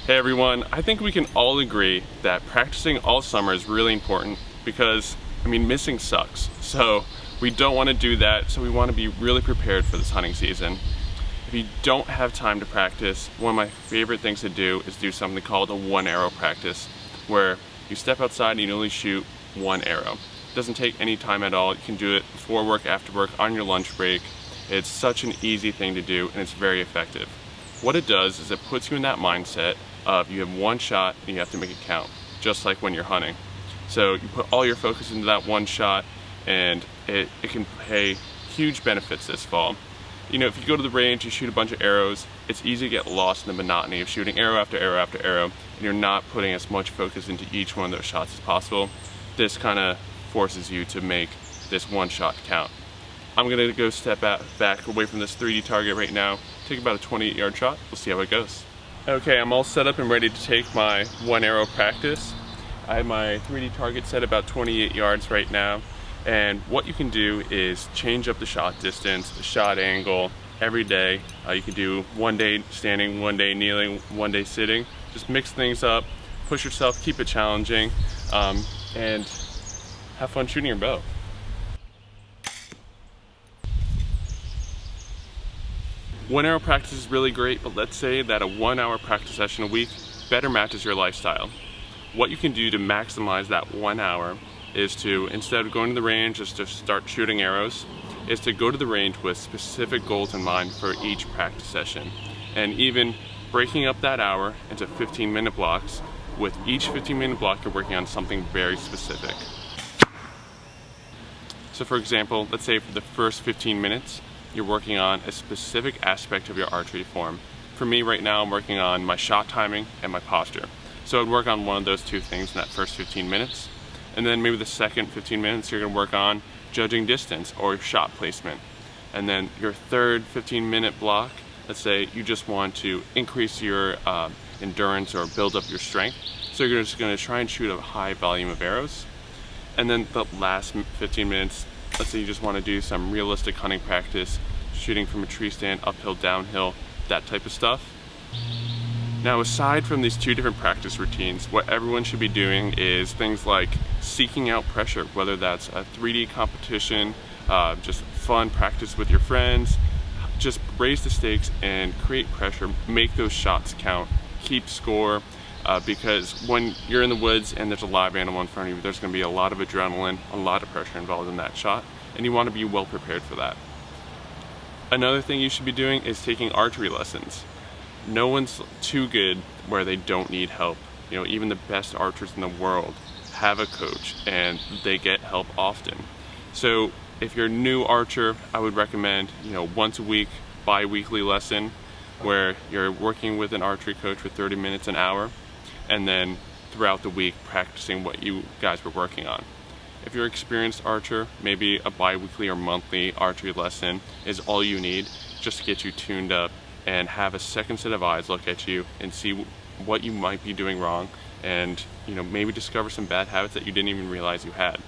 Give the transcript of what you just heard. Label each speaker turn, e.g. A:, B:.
A: Hey everyone, I think we can all agree that practicing all summer is really important because, missing sucks. So we don't want to do that, so we want to be really prepared for this hunting season. If you don't have time to practice, one of my favorite things to do is do something called a one arrow practice, where you step outside and you only shoot one arrow. It doesn't take any time at all. You can do it before work, after work, on your lunch break. It's such an easy thing to do and it's very effective. What it does is it puts you in that mindset of you have one shot and you have to make it count, just like when you're hunting. So you put all your focus into that one shot, and it can pay huge benefits this fall. If you go to the range, you shoot a bunch of arrows, it's easy to get lost in the monotony of shooting arrow after arrow after arrow, and you're not putting as much focus into each one of those shots as possible. This kind of forces you to make this one shot count. I'm gonna go step back away from this 3D target right now, take about a 28-yard shot. We'll see how it goes. Okay, I'm all set up and ready to take my one arrow practice. I have my 3D target set about 28 yards right now. And what you can do is change up the shot distance, the shot angle every day. You can do one day standing, one day kneeling, one day sitting. Just mix things up, push yourself, keep it challenging, and have fun shooting your bow. One arrow practice is really great, but let's say that a 1 hour practice session a week better matches your lifestyle. What you can do to maximize that 1 hour is to, instead of going to the range just to start shooting arrows, is to go to the range with specific goals in mind for each practice session. And even breaking up that hour into 15-minute blocks. With each 15-minute block, you're working on something very specific. So for example, let's say for the first 15 minutes, you're working on a specific aspect of your archery form. For me right now, I'm working on my shot timing and my posture. So I'd work on one of those two things in that first 15 minutes. And then maybe the second 15 minutes, you're gonna work on judging distance or shot placement. And then your third 15-minute block, let's say you just want to increase your endurance or build up your strength. So you're just gonna try and shoot a high volume of arrows. And then the last 15 minutes, let's say you just want to do some realistic hunting practice, shooting from a tree stand, uphill, downhill, that type of stuff. Now, aside from these two different practice routines, what everyone should be doing is things like seeking out pressure, whether that's a 3D competition, just fun practice with your friends. Just raise the stakes and create pressure, make those shots count, keep score, because when you're in the woods and there's a live animal in front of you, there's going to be a lot of adrenaline, a lot of pressure involved in that shot, and you want to be well prepared for that. Another thing you should be doing is taking archery lessons. No one's too good where they don't need help. Even the best archers in the world have a coach and they get help often. So if you're a new archer, I would recommend once a week, bi-weekly lesson where you're working with an archery coach for 30 minutes, an hour, and then throughout the week practicing what you guys were working on. If you're an experienced archer, maybe a bi-weekly or monthly archery lesson is all you need just to get you tuned up and have a second set of eyes look at you and see what you might be doing wrong, and maybe discover some bad habits that you didn't even realize you had.